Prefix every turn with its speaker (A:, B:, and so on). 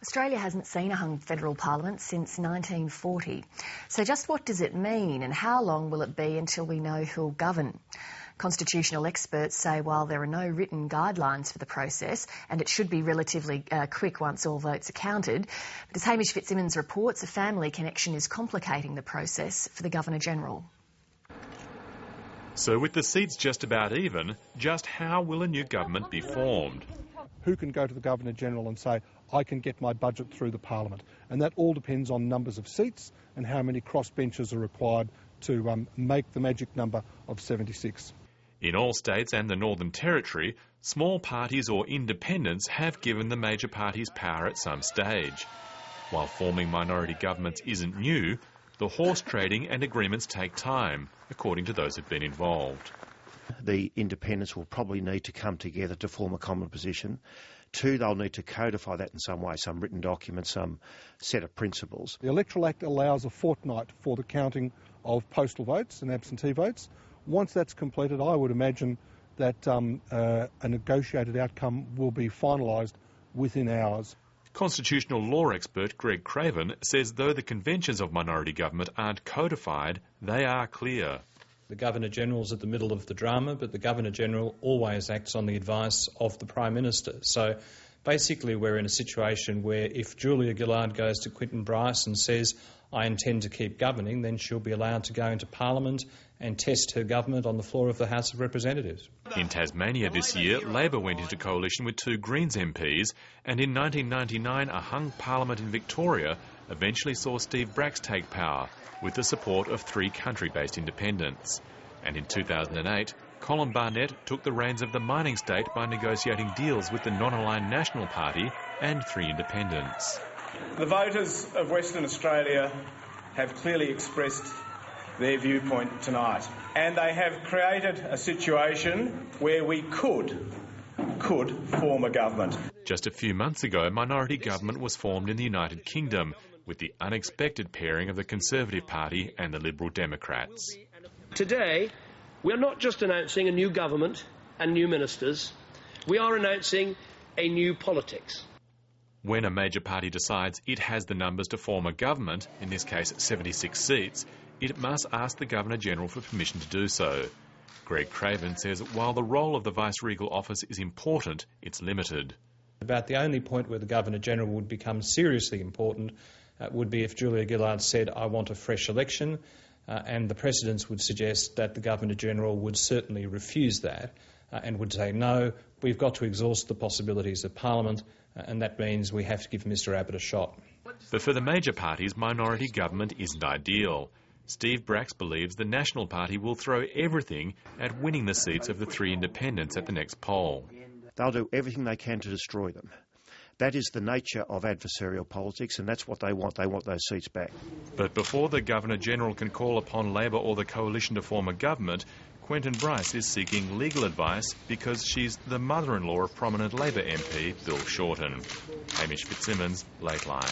A: Australia hasn't seen a hung federal parliament since 1940. So just what does it mean and how long will it be until we know who'll govern? Constitutional experts say while there are no written guidelines for the process and it should be relatively quick once all votes are counted, but as Hamish Fitzsimmons reports, a family connection is complicating the process for the Governor-General.
B: So with the seats just about even, just how will a new government be formed?
C: Who can go to the Governor-General and say, I can get my budget through the Parliament? And that all depends on numbers of seats and how many crossbenchers are required to make the magic number of 76.
B: In all states and the Northern Territory, small parties or independents have given the major parties power at some stage. While forming minority governments isn't new, the horse trading and agreements take time, according to those who've been involved.
D: The independents will probably need to come together to form a common position. Two, they'll need to codify that in some way, some written document, some set of principles.
C: The Electoral Act allows a fortnight for the counting of postal votes and absentee votes. Once that's completed, I would imagine that a negotiated outcome will be finalised within hours.
B: Constitutional law expert Greg Craven says though the conventions of minority government aren't codified, they are clear.
E: The Governor-General's at the middle of the drama, but the Governor-General always acts on the advice of the Prime Minister. So basically we're in a situation where if Julia Gillard goes to Quentin Bryce and says, I intend to keep governing, then she'll be allowed to go into Parliament and test her government on the floor of the House of Representatives.
B: In Tasmania this year, Labor went into coalition with two Greens MPs, and in 1999 a hung Parliament in Victoria eventually saw Steve Bracks take power, with the support of three country-based independents. And in 2008, Colin Barnett took the reins of the mining state by negotiating deals with the non-aligned National Party and three independents.
F: The voters of Western Australia have clearly expressed their viewpoint tonight, and they have created a situation where we could form a government.
B: Just a few months ago, a minority government was formed in the United Kingdom, with the unexpected pairing of the Conservative Party and the Liberal Democrats.
G: Today, we are not just announcing a new government and new ministers, we are announcing a new politics.
B: When a major party decides it has the numbers to form a government, in this case 76 seats, it must ask the Governor-General for permission to do so. Greg Craven says while the role of the Vice-Regal office is important, it's limited.
E: About the only point where the Governor-General would become seriously important would be if Julia Gillard said, I want a fresh election, and the precedents would suggest that the Governor-General would certainly refuse that and would say, no, we've got to exhaust the possibilities of Parliament, and that means we have to give Mr Abbott a shot.
B: But for the major parties, minority government isn't ideal. Steve Bracks believes the National Party will throw everything at winning the seats of the three independents at the next poll.
D: They'll do everything they can to destroy them. That is the nature of adversarial politics, and that's what they want. They want those seats back.
B: But before the Governor-General can call upon Labor or the Coalition to form a government, Quentin Bryce is seeking legal advice because she's the mother-in-law of prominent Labor MP Bill Shorten. Hamish Fitzsimmons, Lateline.